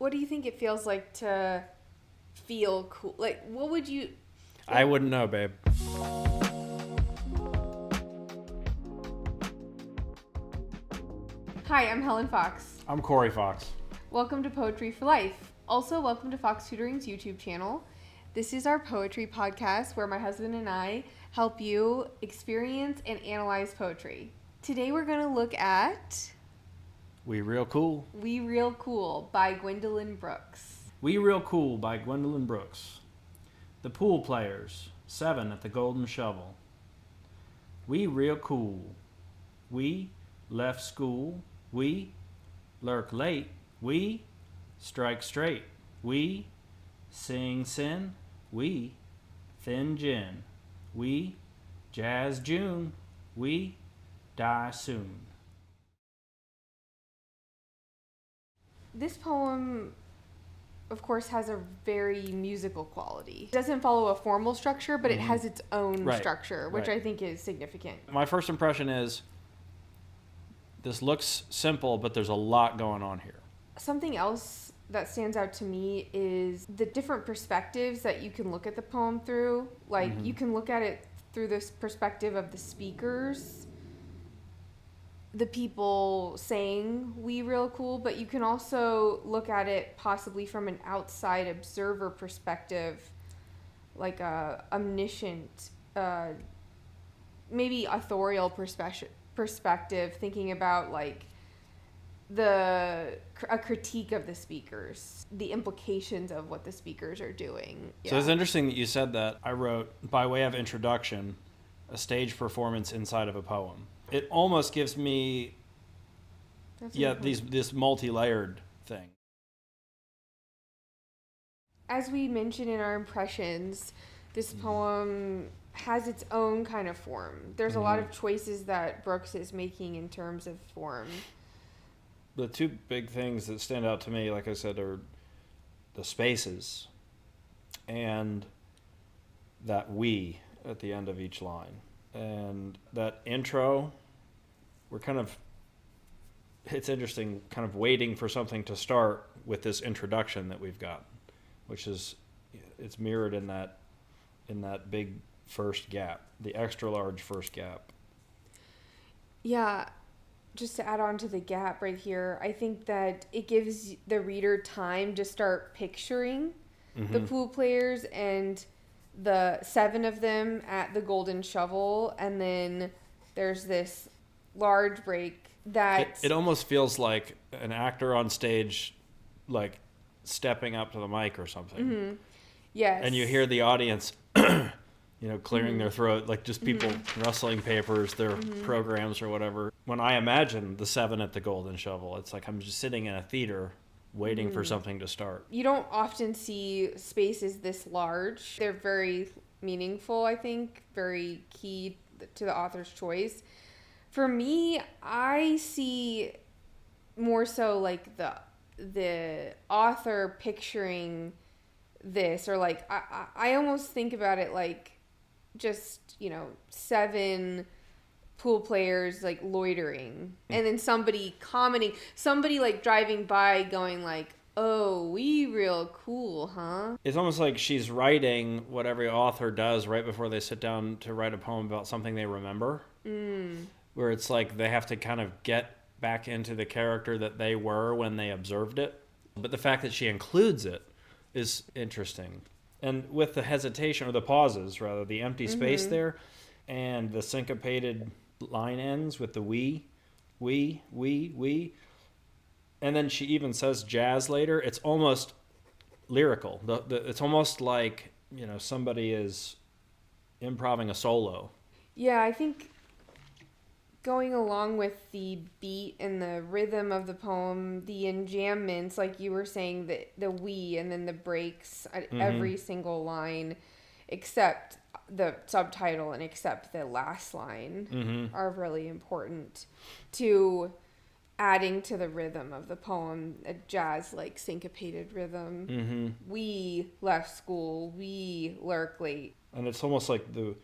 What do you think it feels like to feel cool? Like, what would you... I wouldn't know, babe. Hi, I'm Helen Fox. I'm Coire Fox. Welcome to Poetry for Life. Also, welcome to Fox Tutoring's YouTube channel. This is our poetry podcast where my husband and I help you experience and analyze poetry. Today we're going to look at... We Real Cool. We Real Cool by Gwendolyn Brooks. We Real Cool by Gwendolyn Brooks. The Pool Players, 7 at the Golden Shovel. We real cool. We left school. We lurk late. We strike straight. We sing sin. We thin gin. We jazz June. We die soon. This poem, of course, has a very musical quality. It doesn't follow a formal structure, but it has its own structure, which I think is significant. My first impression is this looks simple, but there's a lot going on here. Something else that stands out to me is the different perspectives that you can look at the poem through. Like, you can look at it through this perspective of the speakers, the people saying "we real cool," but you can also look at it possibly from an outside observer perspective, like a omniscient, maybe authorial perspective, thinking about like a critique of the speakers, the implications of what the speakers are doing. So it's interesting that you said that. I wrote, by way of introduction, a stage performance inside of a poem. It almost gives me, this multi-layered thing. As we mentioned in our impressions, this poem has its own kind of form. There's a lot of choices that Brooks is making in terms of form. The two big things that stand out to me, like I said, are the spaces and that we at the end of each line. And that intro, it's interesting, kind of waiting for something to start with this introduction that we've got, which is, it's mirrored in that big first gap, the extra large first gap. Yeah, just to add on to the gap right here, I think that it gives the reader time to start picturing the pool players and the 7 of them at the Golden Shovel, and then there's this large break that... It almost feels like an actor on stage, like, stepping up to the mic or something. Yes. And you hear the audience, clearing their throat, like just people rustling papers, their programs or whatever. When I imagine the 7 at the Golden Shovel, it's like I'm just sitting in a theater waiting for something to start. You don't often see spaces this large. They're very meaningful, I think, very key to the author's choice. For me, I see more so like the author picturing this, or like I almost think about it like just, 7 pool players like loitering, and then somebody commenting, somebody like driving by going like, "Oh, we real cool, huh?" It's almost like she's writing what every author does right before they sit down to write a poem about something they remember. Where it's like they have to kind of get back into the character that they were when they observed it. But the fact that she includes it is interesting. And with the hesitation, or the pauses rather, the empty space there, and the syncopated line ends with the we, and then she even says jazz later. It's almost lyrical. It's almost like, somebody is improvising a solo. Yeah, I think going along with the beat and the rhythm of the poem, the enjambments, like you were saying, the we and then the breaks at every single line, except the subtitle and except the last line, are really important to adding to the rhythm of the poem, a jazz-like syncopated rhythm. We left school, we lurk late. And it's almost like the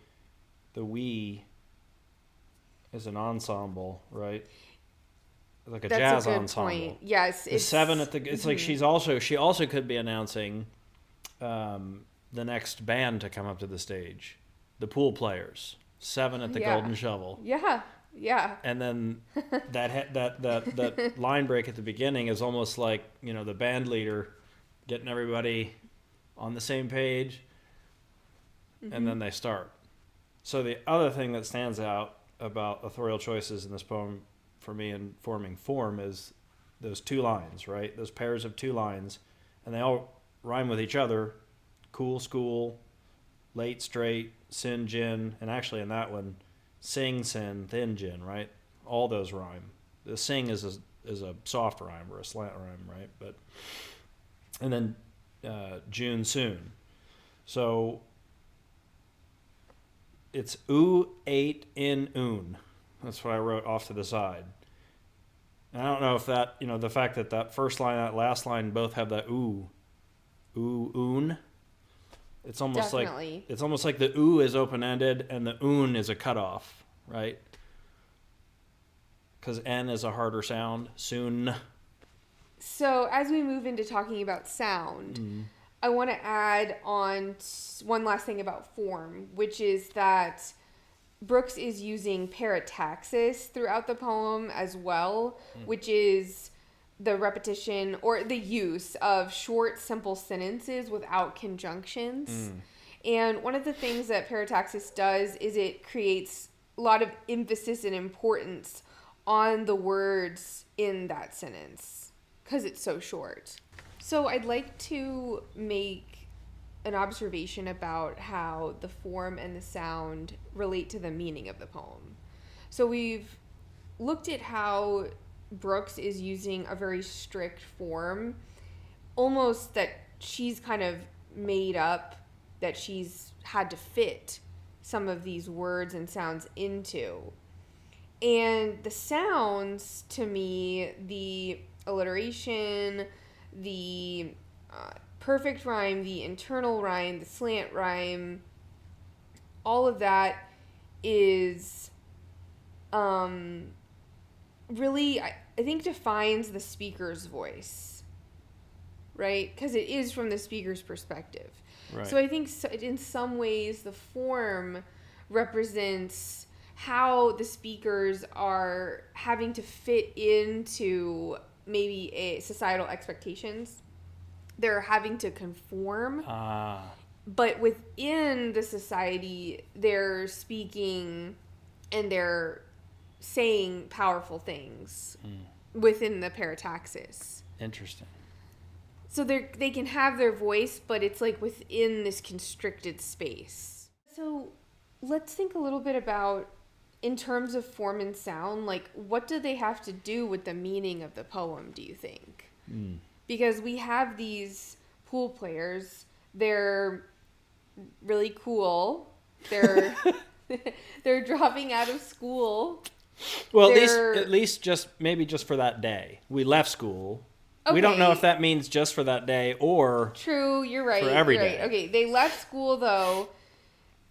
we is an ensemble, right? like a That's jazz a good ensemble. point. Yes, The seven at the. It's like she also could be announcing the next band to come up to the stage, the Pool Players, 7 at the Golden Shovel. Yeah. Yeah. And then that line break at the beginning is almost like, the band leader getting everybody on the same page, and then they start. So the other thing that stands out about authorial choices in this poem for me in forming form is those 2 lines, right? Those pairs of 2 lines, and they all rhyme with each other. Cool, school, late, straight, sin, gin, and actually in that one, sing, sin, thin, gin, right? All those rhyme. The sing is a soft rhyme or a slant rhyme, right? And then June, soon. So it's oo, 8, in, oon. That's what I wrote off to the side. And I don't know if that, the fact that first line and that last line both have that oo, oon. It's almost Definitely. like the oo is open-ended and the oon is a cutoff, right? Because N is a harder sound. Soon. So as we move into talking about sound, I want to add on one last thing about form, which is that Brooks is using parataxis throughout the poem as well, which is the repetition or the use of short, simple sentences without conjunctions. And one of the things that parataxis does is it creates a lot of emphasis and importance on the words in that sentence because it's so short. So I'd like to make an observation about how the form and the sound relate to the meaning of the poem. So we've looked at how Brooks is using a very strict form, almost that she's kind of made up, that she's had to fit some of these words and sounds into. And the sounds, to me, the alliteration, the perfect rhyme, the internal rhyme, the slant rhyme, all of that is really, I think, defines the speaker's voice, right? Because it is from the speaker's perspective. Right. So I think in some ways the form represents how the speakers are having to fit into maybe a societal expectations. They're having to conform. But within the society, they're speaking and they're saying powerful things within the parataxis. Interesting. So they can have their voice, but it's like within this constricted space. So let's think a little bit about, in terms of form and sound, like what do they have to do with the meaning of the poem, do you think? Because we have these pool players, they're really cool. They're they're dropping out of school. Well, at least just for that day. We left school. Okay. We don't know if that means just for that day or true. You're right. For every day. Right. Okay, they left school though.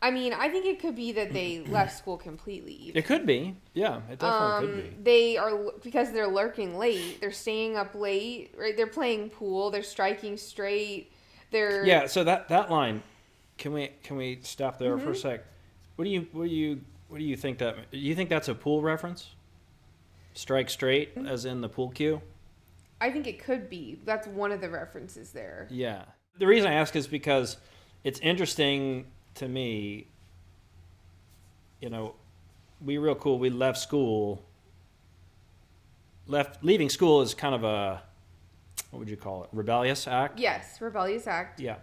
I mean, I think it could be that they left school completely. Even. It could be. Yeah, it definitely could be. They are, because they're lurking late. They're staying up late. Right? They're playing pool. They're striking straight. Yeah. So that line, can we stop there for a sec? What do you think that? Do you think that's a pool reference? Strike straight, as in the pool cue. I think it could be. That's one of the references there. Yeah. The reason I ask is because it's interesting to me. We real cool. We left school. Leaving school is kind of a, what would you call it? Rebellious act? Yes, rebellious act. Yeah.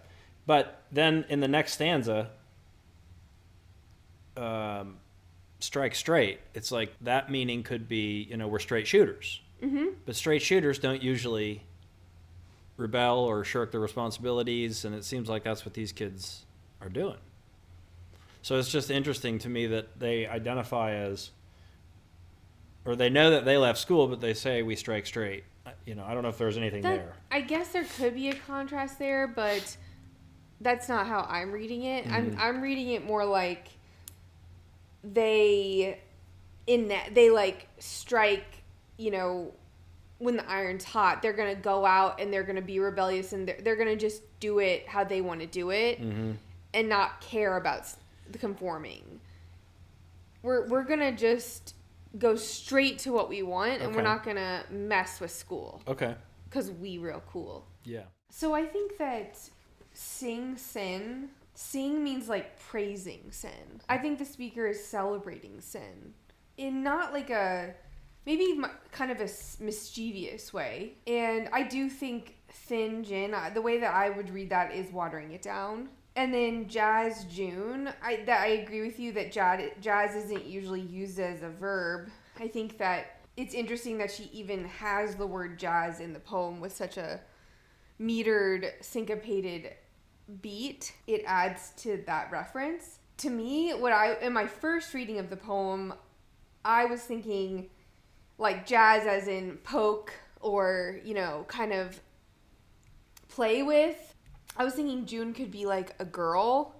But then in the next stanza, strike straight, it's like that meaning could be, we're straight shooters. But straight shooters don't usually rebel or shirk their responsibilities, and it seems like that's what these kids are doing. So it's just interesting to me that they identify as, or they know that they left school, but they say we strike straight. I don't know if there's anything there. I guess there could be a contrast there, but that's not how I'm reading it. I'm reading it more like they like strike you know, when the iron's hot, they're going to go out and they're going to be rebellious, and they're going to just do it how they want to do it and not care about the conforming. We're going to just go straight to what we want, and we're not going to mess with school. Okay. Because we real cool. Yeah. So I think that sing means like praising sin. I think the speaker is celebrating sin in not like a, maybe kind of a mischievous way. And I do think thin gin, the way that I would read that is watering it down. And then Jazz June, I agree with you that jazz isn't usually used as a verb. I think that it's interesting that she even has the word jazz in the poem with such a metered, syncopated beat. It adds to that reference. To me, in my first reading of the poem, I was thinking like jazz as in poke or, you know, kind of play with. I was thinking June could be like a girl.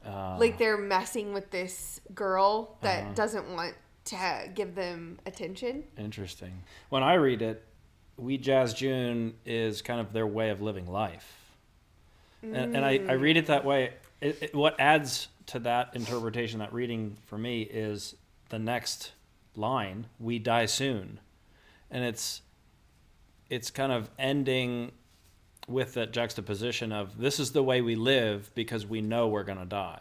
Like they're messing with this girl that doesn't want to give them attention. Interesting. When I read it, We Jazz June is kind of their way of living life. And I read it that way. What adds to that interpretation, that reading for me, is the next line, we die soon. And it's kind of ending with that juxtaposition of this is the way we live because we know we're going to die.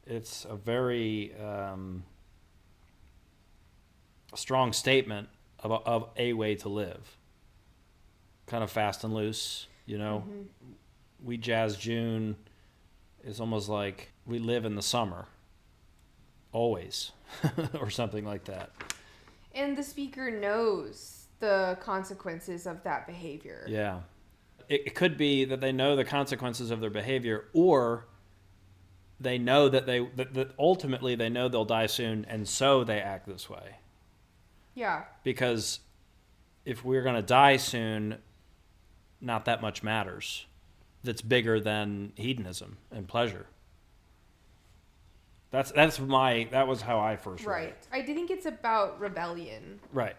It's a very strong statement of a way to live. Kind of fast and loose, you know. We Jazz June is almost like we live in the summer. Always. Or something like that. And the speaker knows the consequences of that behavior. Yeah. It could be that they know the consequences of their behavior, or they know that ultimately they know they'll die soon, and so they act this way. Yeah. Because if we're going to die soon, not that much matters. That's bigger than hedonism and pleasure. That was how I first read it. I do think it's about rebellion. Right.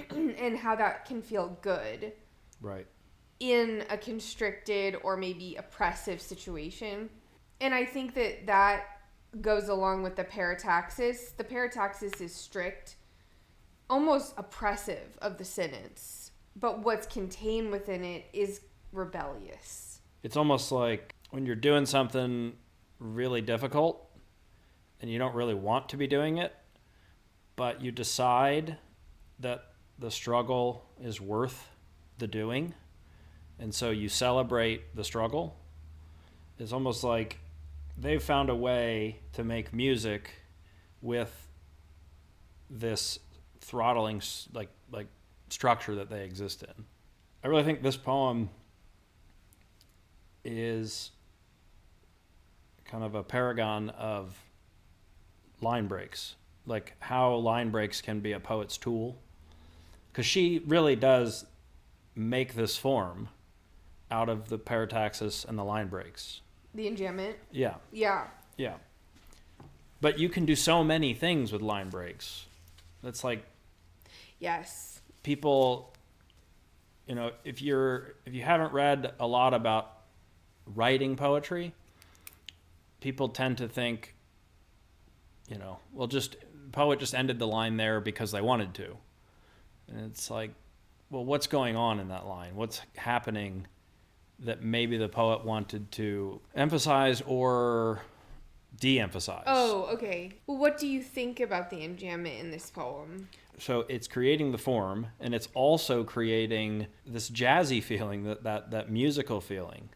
And how that can feel good. Right. In a constricted or maybe oppressive situation. And I think that goes along with the parataxis. The parataxis is strict, almost oppressive of the sentence. But what's contained within it is rebellious. It's almost like when you're doing something really difficult and you don't really want to be doing it, but you decide that the struggle is worth the doing, and so you celebrate the struggle. It's almost like they've found a way to make music with this throttling like structure that they exist in. I really think this poem is kind of a paragon of line breaks, like how line breaks can be a poet's tool, because she really does make this form out of the parataxis and the line breaks. The enjambment? Yeah. Yeah. Yeah. But you can do so many things with line breaks. That's like... Yes. People, you know, if you haven't read a lot about writing poetry, people tend to think, you know, well, poet just ended the line there because they wanted to. And it's like, well, what's going on in that line? What's happening that maybe the poet wanted to emphasize or de-emphasize? Oh, okay. Well, what do you think about the enjambment in this poem? So it's creating the form, and it's also creating this jazzy feeling, that musical feeling.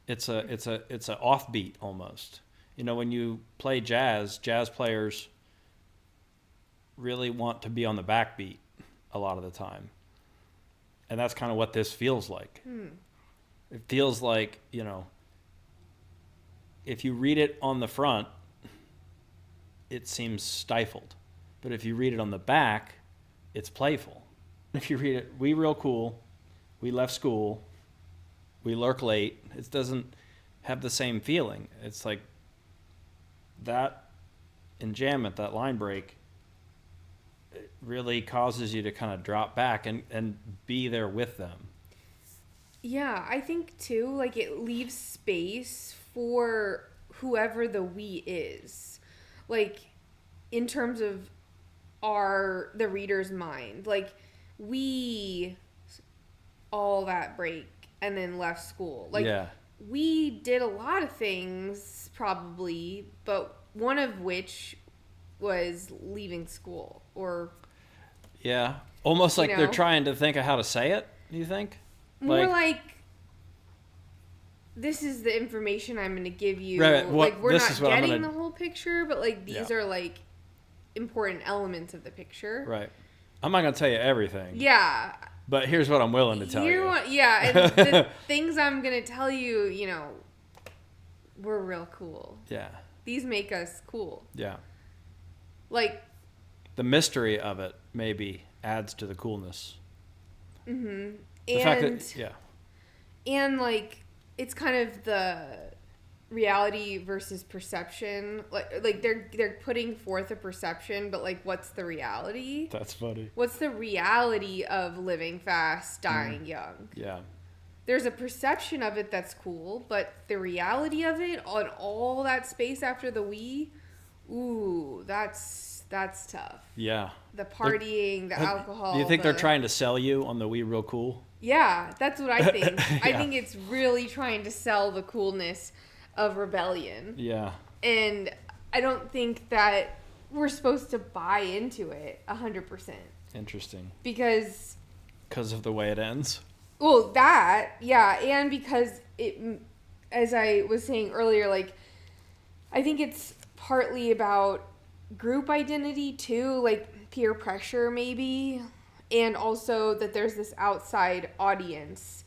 It's a offbeat almost. You know, when you play jazz players really want to be on the backbeat a lot of the time. And that's kind of what this feels like. It feels like, you know, if you read it on the front, it seems stifled. But if you read it on the back, it's playful. If you read it, we real cool, we left school, we lurk late, it doesn't have the same feeling. It's like that enjambment, that line break, really causes you to kind of drop back and be there with them. Yeah, I think too, like it leaves space for whoever the we is. Like in terms of the reader's mind. Like we all that break and then left school. Like we did a lot of things probably, but one of which was leaving school or almost like they're trying to think of how to say it. Do you think? More like this is the information I'm going to give you. Right, like we're not getting the whole picture, but like these are like important elements of the picture. Right. I'm not going to tell you everything. Yeah. But here's what I'm willing to tell you. And the things I'm going to tell you, you know, we're real cool. Yeah. These make us cool. Yeah. Like the mystery of it maybe adds to the coolness. Mhm. The fact that, and like it's kind of the reality versus perception. Like they're putting forth a perception, but like what's the reality? That's funny. What's the reality of living fast, dying young? Yeah. There's a perception of it that's cool, but the reality of it on all that space after the we, ooh, that's tough. Yeah. The partying, the alcohol. Do you think they're trying to sell you on the we real cool? Yeah, that's what I think. I think it's really trying to sell the coolness of rebellion. Yeah. And I don't think that we're supposed to buy into it 100%. Interesting. Because of the way it ends? Well, that, yeah, and because it, as I was saying earlier, like, I think it's partly about group identity too, like peer pressure maybe, and also that there's this outside audience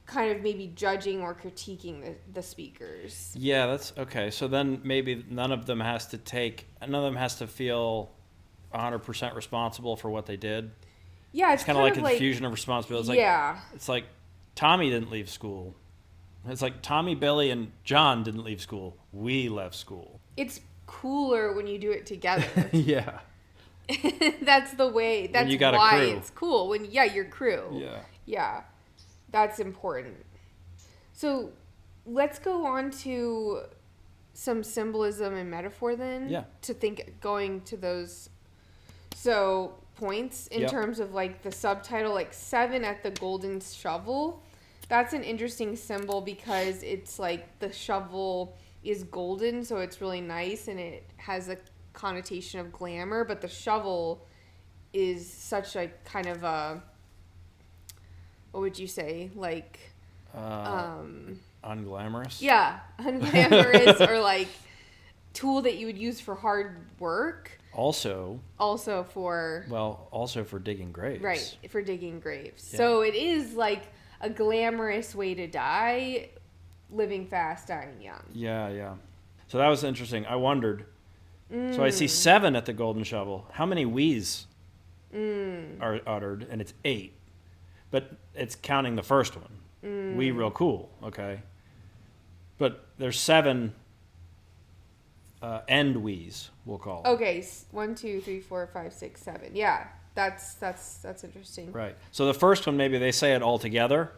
kind of maybe judging or critiquing the speakers. Yeah, that's okay. So then maybe none of them has to feel 100% responsible for what they did. Yeah, it's kind of like a confusion of responsibility. It's like Tommy didn't leave school. It's like Tommy, Billy, and John didn't leave school. We left school. It's cooler when you do it together. Yeah. That's the way. That's why it's cool. When your crew. Yeah. Yeah. That's important. So let's go on to some symbolism and metaphor then. Yeah. To think going to those points in terms of like the subtitle, like 7 at the golden shovel. That's an interesting symbol because it's like the shovel is golden, so it's really nice and it has a connotation of glamour, but the shovel is such a kind of a, what would you say, like unglamorous? Yeah, unglamorous or like tool that you would use for hard work. Also for digging graves. Right, for digging graves. Yeah. So it is like a glamorous way to die, living fast, dying young. Yeah. So that was interesting. I wondered. So I see 7 at the golden shovel. How many we's are uttered? And it's 8. But it's counting the first one. We real cool, okay? But there's 7 end we's, we'll call it. Okay, 1, 2, 3, 4, 5, 6, 7. Yeah, that's interesting. Right. So the first one, maybe they say it all together.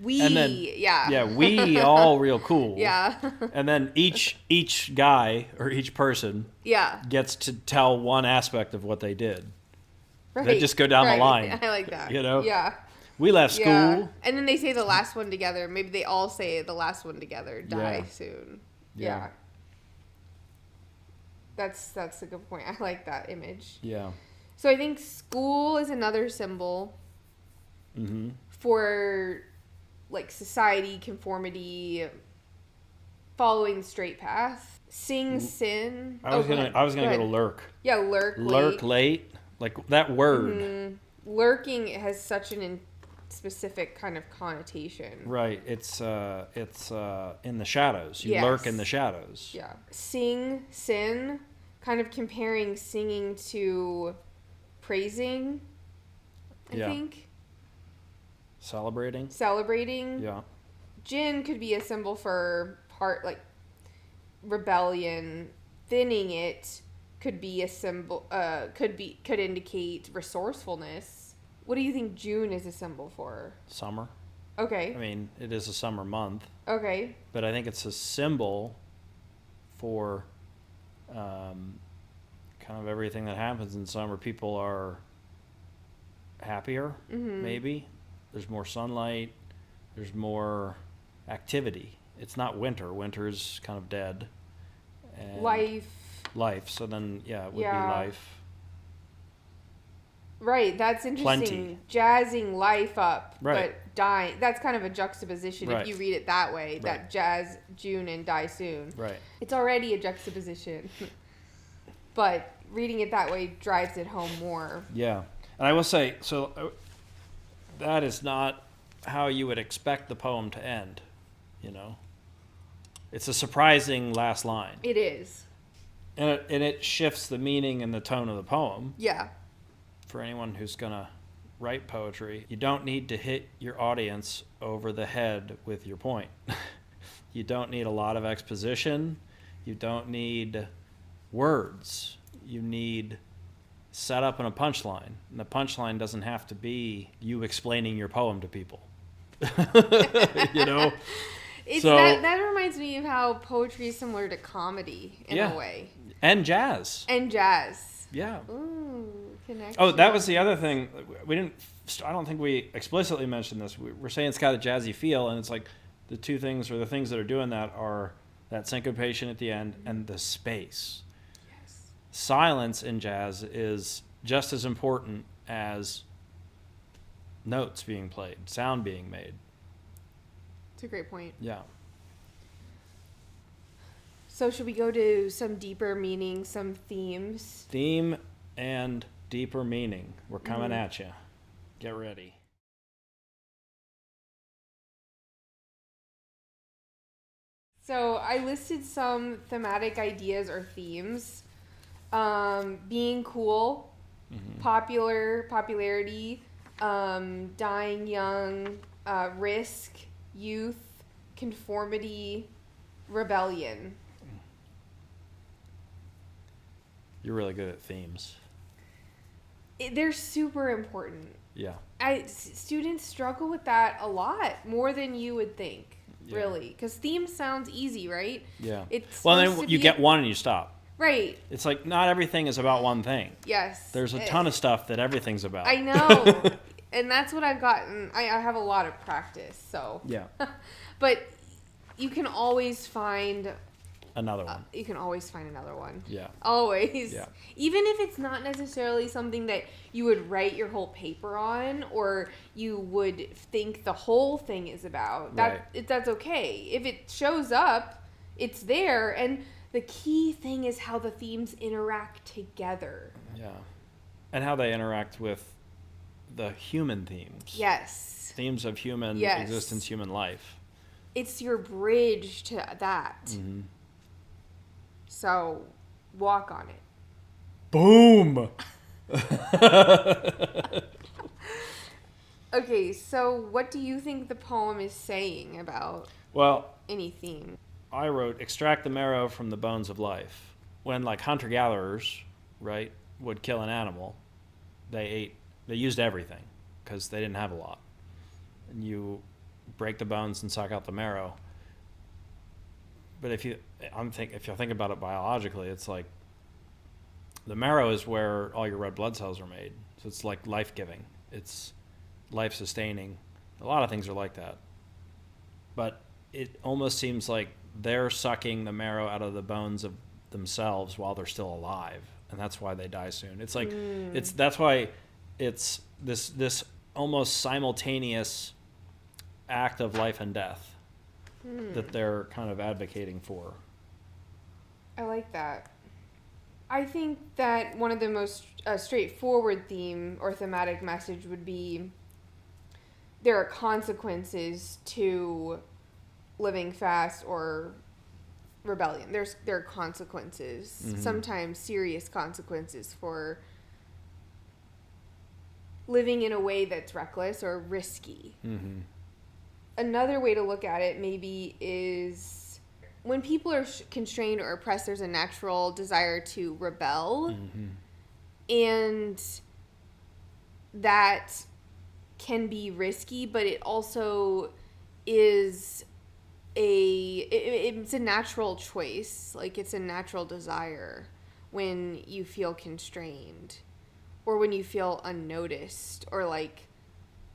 We, and then, yeah, we all real cool. Yeah. And then each guy or each person gets to tell one aspect of what they did. Right. They just go down the line. I like that. You know? Yeah. We left school. Yeah. And then they say the last one together. Maybe they all say the last one together. Die soon. Yeah. That's a good point. I like that image. Yeah. So I think school is another symbol for like society, conformity, following the straight path. Sin. I was gonna go to lurk. Yeah, lurk. Lurk late. Like that word. Lurking has such an specific kind of connotation. Right. It's in the shadows. You lurk in the shadows. Yeah. Sin, kind of comparing singing to praising, I think. Celebrating. Yeah. Gin could be a symbol for rebellion, thinning it, could be a symbol, could indicate resourcefulness. What do you think June is a symbol for? Summer. Okay. I mean, it is a summer month. Okay. But I think it's a symbol for kind of everything that happens in summer. People are happier, maybe. There's more sunlight. There's more activity. It's not winter. Winter is kind of dead. And Life. So then, yeah, it would be life. Right. That's interesting. Plenty. Jazzing life up, Right. but dying. That's kind of a juxtaposition Right. if you read it that way. Right. That jazz June and die soon. Right. It's already a juxtaposition. But reading it that way drives it home more. Yeah. And I will say, so that is not how you would expect the poem to end, you know? It's a surprising last line. It is. And it shifts the meaning and the tone of the poem. Yeah. For anyone who's going to write poetry, you don't need to hit your audience over the head with your point. You don't need a lot of exposition. You don't need words. You need setup and a punchline. And the punchline doesn't have to be you explaining your poem to people. You know? That reminds me of how poetry is similar to comedy in a way. And jazz. Yeah. Ooh, connection. Oh, that was the other thing. I don't think we explicitly mentioned this. We're saying it's got a jazzy feel, and it's like the two things, or the things that are doing that, are that syncopation at the end and the space. Yes. Silence in jazz is just as important as notes being played, sound being made. It's a great point. Yeah. So should we go to some deeper meaning, some themes? Theme and deeper meaning. We're coming at you. Get ready. So I listed some thematic ideas or themes. Being cool, popularity, dying young, risk, youth, conformity, rebellion. You're really good at themes. They're super important. Yeah. Students struggle with that a lot, more than you would think, really. Because themes sounds easy, right? Yeah. Well, then you get one and you stop. Right. It's like not everything is about one thing. Yes. There's a ton of stuff that everything's about. I know. And that's what I've gotten. I have a lot of practice, so. Yeah. But you can always find another one. You can always find another one. Yeah. Always. Yeah. Even if it's not necessarily something that you would write your whole paper on, or you would think the whole thing is about. That's okay. If it shows up, it's there, and the key thing is how the themes interact together. Yeah. And how they interact with the human themes. Yes. Themes of human existence, human life. It's your bridge to that. Mm-hmm. So, walk on it. Boom! Okay, so what do you think the poem is saying about any theme? I wrote, extract the marrow from the bones of life. When, like, hunter-gatherers, right, would kill an animal, they used everything because they didn't have a lot. And you break the bones and suck out the marrow. But if you think about it biologically, it's like the marrow is where all your red blood cells are made. So it's like life-giving. It's life-sustaining. A lot of things are like that. But it almost seems like they're sucking the marrow out of the bones of themselves while they're still alive, and that's why they die soon. It's like that's why it's this almost simultaneous act of life and death that they're kind of advocating for. I like that. I think that one of the most straightforward theme or thematic message would be there are consequences to living fast or rebellion. There are consequences, sometimes serious consequences for living in a way that's reckless or risky. Mm-hmm. Another way to look at it maybe is when people are constrained or oppressed, there's a natural desire to rebel. And that can be risky, but it also is it's a natural choice. Like, it's a natural desire when you feel constrained or when you feel unnoticed or like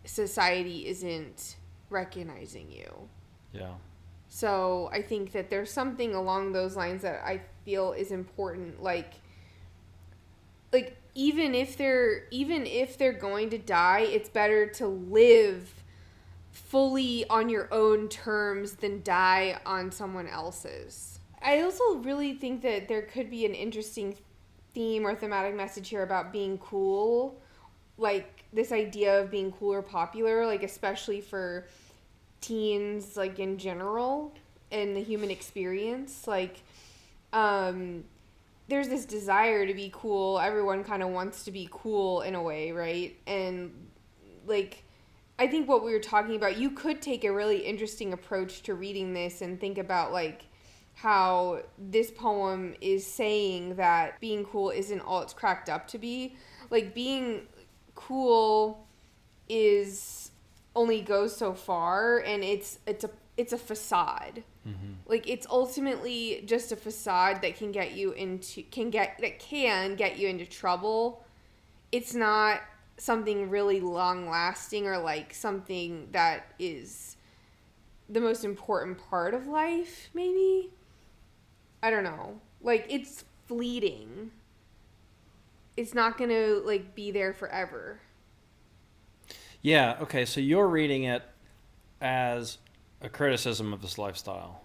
society isn't recognizing you. Yeah. So I think that there's something along those lines that I feel is important. Like even if they're going to die, it's better to live fully on your own terms than die on someone else's. I also really think that there could be an interesting theme or thematic message here about being cool, like this idea of being cool or popular, like especially for teens, like in general, and the human experience. Like there's this desire to be cool. Everyone kind of wants to be cool in a way, right? And like I think what we were talking about, you could take a really interesting approach to reading this and think about like how this poem is saying that being cool isn't all it's cracked up to be. Like, being cool is only goes so far, and it's a facade. Like, it's ultimately just a facade that can get you into trouble. It's not something really long lasting or like something that is the most important part of life, maybe. I don't know. Like, it's fleeting. It's not gonna like be there forever. Yeah, okay, so you're reading it as a criticism of this lifestyle.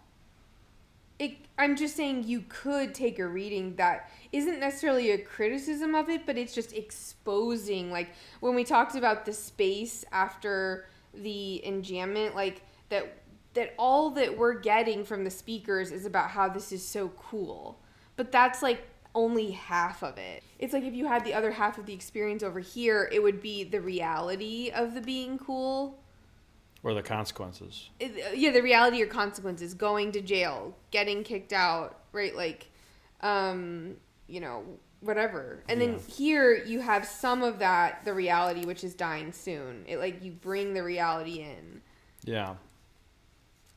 I'm just saying you could take a reading that isn't necessarily a criticism of it, but it's just exposing, like, when we talked about the space after the enjambment, like, that all that we're getting from the speakers is about how this is so cool. But that's, like, only half of it. It's like if you had the other half of the experience over here, it would be the reality of the being cool. Or the consequences. The reality or consequences. Going to jail. Getting kicked out. Right? Like, whatever. And then here you have some of that, the reality, which is dying soon. It, like, you bring the reality in. Yeah.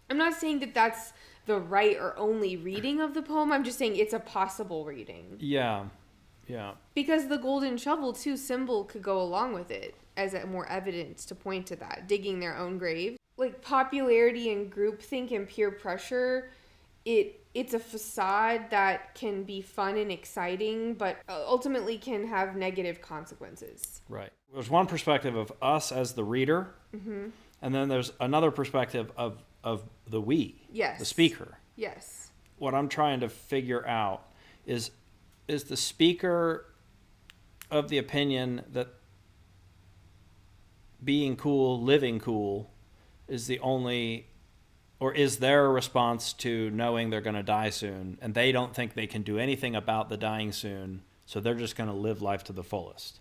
I'm not saying that that's the right or only reading of the poem. I'm just saying it's a possible reading. Yeah. Yeah. Because the golden shovel, too, symbol could go along with it as a more evidence to point to that, digging their own grave. Like, popularity and groupthink and peer pressure, it's a facade that can be fun and exciting, but ultimately can have negative consequences. Right. There's one perspective of us as the reader, and then there's another perspective of the we, the speaker. Yes. What I'm trying to figure out is the speaker of the opinion that being cool, living cool, is the only, or is their response to knowing they're going to die soon, and they don't think they can do anything about the dying soon, so they're just going to live life to the fullest,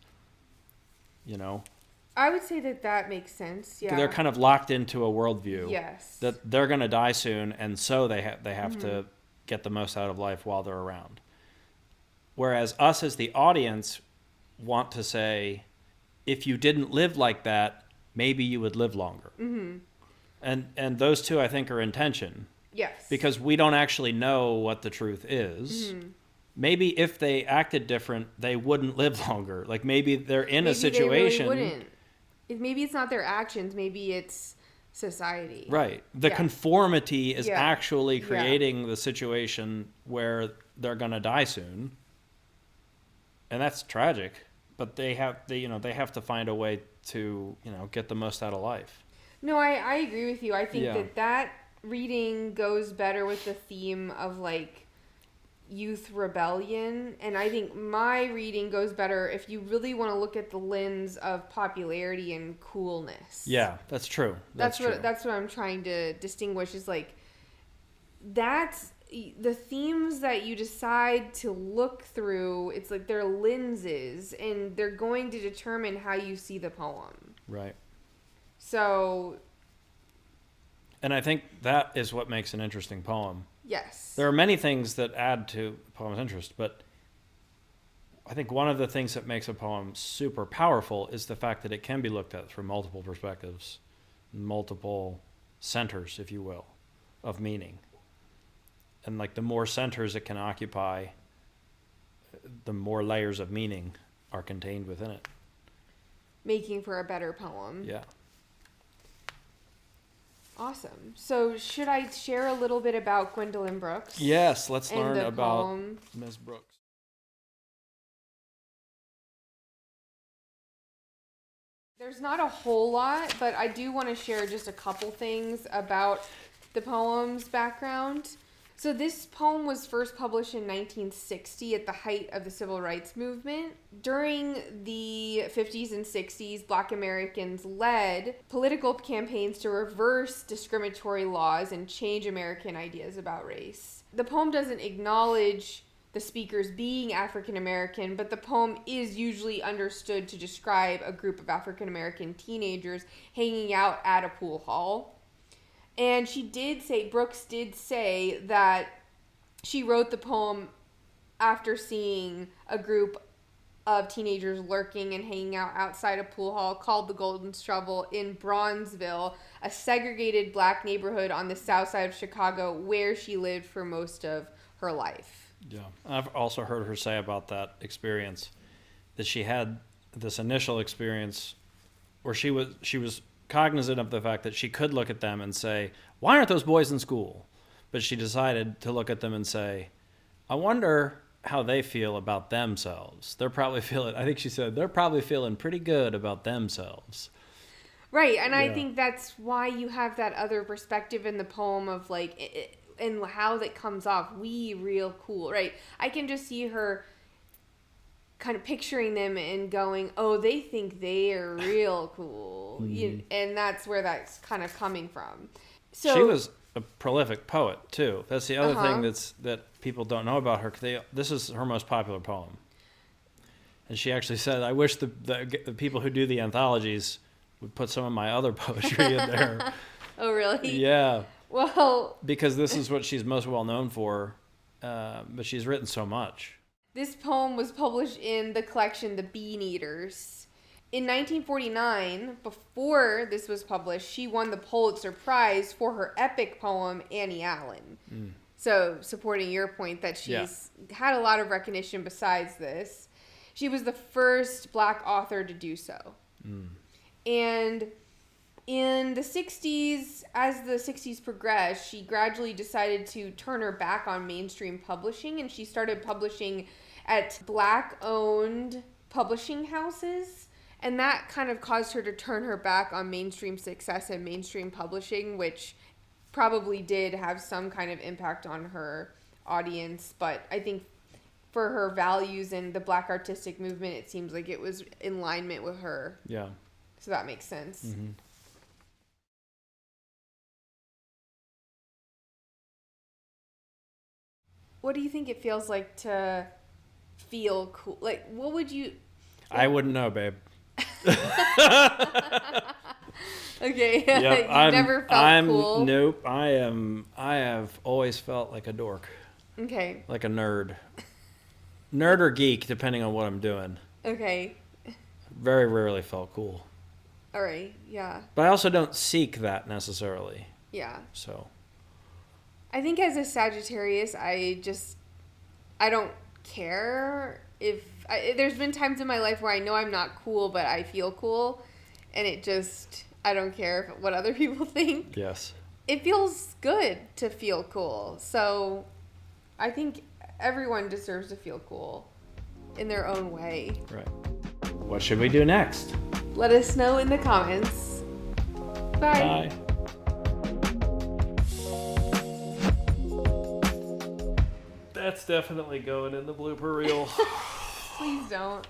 you know? I would say that makes sense, yeah. They're kind of locked into a worldview. Yes. That they're going to die soon, and so they have to get the most out of life while they're around. Whereas us as the audience want to say, if you didn't live like that, maybe you would live longer. And those two, I think, are in tension. Yes. Because we don't actually know what the truth is. Maybe if they acted different, they wouldn't live longer. Like, maybe they're in a situation. They really wouldn't. Maybe it's not their actions. Maybe it's society. Right. The conformity is actually Yeah. creating the situation where they're going to die soon. And that's tragic. But they have to find a way to, get the most out of life. No, I agree with you. I think that reading goes better with the theme of, like, youth rebellion. And I think my reading goes better if you really want to look at the lens of popularity and coolness. Yeah, that's true. That's what I'm trying to distinguish is, like, that's the themes that you decide to look through. It's like they're lenses, and they're going to determine how you see the poem. Right. So. And I think that is what makes an interesting poem. Yes. There are many things that add to a poem's interest, but I think one of the things that makes a poem super powerful is the fact that it can be looked at from multiple perspectives, multiple centers, if you will, of meaning. And like the more centers it can occupy, the more layers of meaning are contained within it. Making for a better poem. Yeah. Awesome. So should I share a little bit about Gwendolyn Brooks? Yes, let's and learn the about poem? Ms. Brooks. There's not a whole lot, but I do want to share just a couple things about the poem's background. So this poem was first published in 1960 at the height of the Civil Rights Movement. During the 50s and 60s, Black Americans led political campaigns to reverse discriminatory laws and change American ideas about race. The poem doesn't acknowledge the speakers being African American, but the poem is usually understood to describe a group of African American teenagers hanging out at a pool hall. And Brooks did say that she wrote the poem after seeing a group of teenagers lurking and hanging out outside a pool hall called the Golden Shovel in Bronzeville, a segregated black neighborhood on the south side of Chicago where she lived for most of her life. Yeah. I've also heard her say about that experience that she had this initial experience where she was cognizant of the fact that she could look at them and say, why aren't those boys in school? But she decided to look at them and say, I wonder how they feel about themselves. They're probably feeling pretty good about themselves. Right, and yeah. I think that's why you have that other perspective in the poem of like, and how that comes off, we real cool, right? I can just see her kind of picturing them and going, oh, they think they are real cool. Mm-hmm. And that's where that's kind of coming from. So she was a prolific poet too. That's the other thing that people don't know about her. This is her most popular poem. And she actually said, I wish the people who do the anthologies would put some of my other poetry in there. Oh, really? Yeah. Well, because this is what she's most well known for, but she's written so much. This poem was published in the collection The Bean Eaters. In 1949, before this was published, she won the Pulitzer Prize for her epic poem, Annie Allen. Mm. So, supporting your point that she's had a lot of recognition besides this. She was the first black author to do so. Mm. And in the 60s, as the 60s progressed, she gradually decided to turn her back on mainstream publishing, and she started publishing at black-owned publishing houses. And that kind of caused her to turn her back on mainstream success and mainstream publishing, which probably did have some kind of impact on her audience. But I think for her values and the black artistic movement, it seems like it was in alignment with her. Yeah. So that makes sense. Mm-hmm. What do you think it feels like to feel cool? Like, what would you... I wouldn't know, babe. Okay. Yep, you never felt cool? Nope. I have always felt like a dork. Okay. Like a nerd. Nerd or geek, depending on what I'm doing. Okay. Very rarely felt cool. All right. Yeah. But I also don't seek that necessarily. Yeah. So. I think as a Sagittarius, I don't care if... there's been times in my life where I know I'm not cool, but I feel cool. And I don't care what other people think. Yes. It feels good to feel cool. So I think everyone deserves to feel cool in their own way. Right. What should we do next? Let us know in the comments. Bye. Bye. That's definitely going in the blooper reel. Please don't.